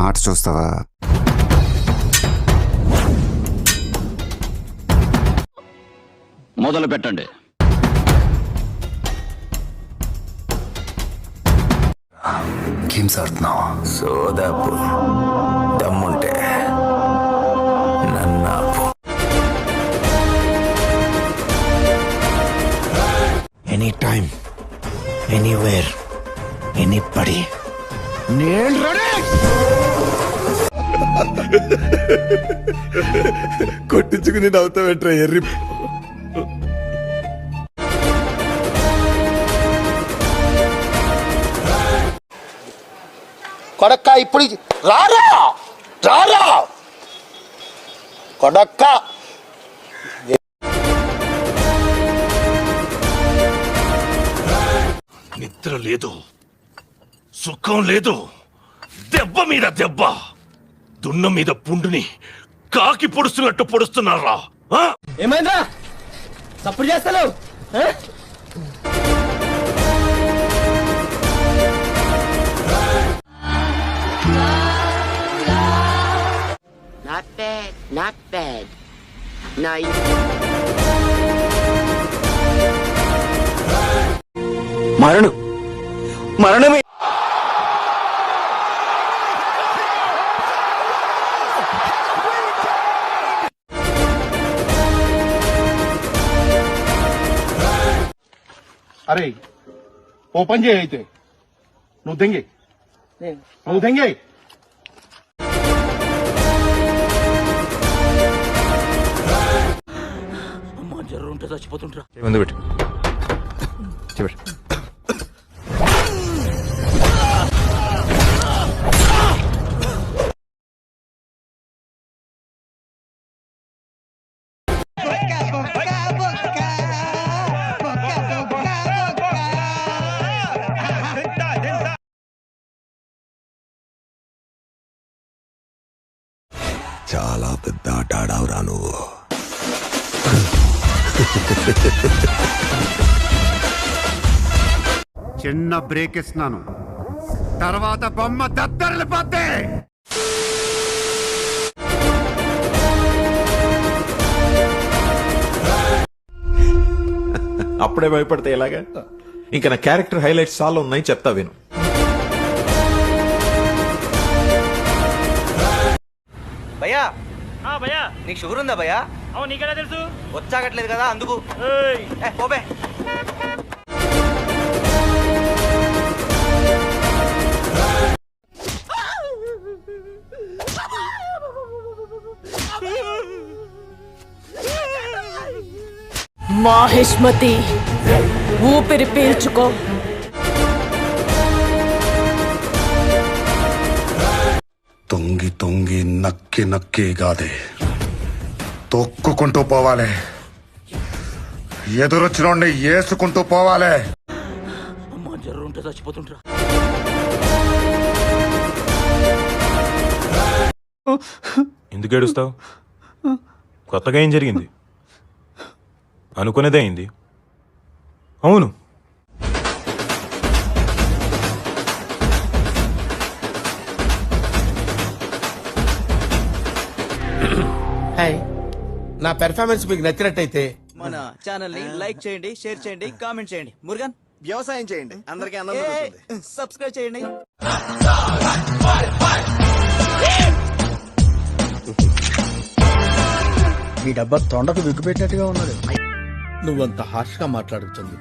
ఆట చూస్తావా? మొదలు పెట్టండి. గేమ్స్ ఆడుతున్నావు? సోదాపు దమ్ముంటే నన్నాపు. Any time, anywhere, anybody. నేను రెడీ. కొట్టించుకుని నవ్వుతావేట్రా ఎర్రి. కొడక్క ఇప్పుడు రారా రారా కొడక్క. నిద్ర లేదు, సుఖం లేదు, దెబ్బ మీద దెబ్బ, దున్న మీద పుండుని కాకి పొడుస్తున్నట్టు పొడుస్తున్నారా? ఏమైందా తప్పుడు చేస్తావు? Not bad, not bad. Nice. మరణమే. అరే ఓపెన్ చేయి అయితే. నువ్వు దెంగే, నువ్వు దెంగే. అమ్మా జ్వరం ఉంటే చచ్చిపోతుంటా. ముందు పెట్టు. చెప్పండి. చాలా పెద్ద ఆట ఆడావురా నువ్వు. చిన్న బ్రేక్ ఇస్తున్నాను, తర్వాత బొమ్మ దద్దరిల్లిపోతే. అప్పుడే భయపడితే ఎలాగా? ఇంకా నా క్యారెక్టర్ హైలైట్స్ చాలా ఉన్నాయి, చెప్తా విను. భయ్యా భయ్యా నీకు షుగర్ ఉందా భయ్యా? అవును, నీకెలా తెలుసు? వచ్చాగట్లేదు కదా అందుకు. పోబే. మాహిష్మతి ఊపిరి పీల్చుకో. తొంగి తొంగి నక్కి నక్కి కాదే, తొక్కుకుంటూ పోవాలి. ఎదురొచ్చినోడిని ఏసుకుంటూ పోవాలి. అమ్మా జ్వరం ఉంటే చచ్చిపోతుంటా. ఎందుకు ఏడుస్తావు? కొత్తగా ఏం జరిగింది? అనుకునేదే అయింది. అవును, హాయ్, నా పెర్ఫార్మెన్స్ మీకు నచ్చినట్టయితే మన ఛానల్ ని లైక్ చేయండి, షేర్ చేయండి, కామెంట్ చేయండి. మురుగన్ వ్యవసాయం చేయండి, అందరికీ అన్నం దొరుకుతుంది. సబ్స్క్రైబ్ చేయండి. ఈ డబ్బా తొండకు విగ్గు పెట్టినట్టుగా ఉన్నది. నువ్వంత హార్ష్ గా మాట్లాడుతుంది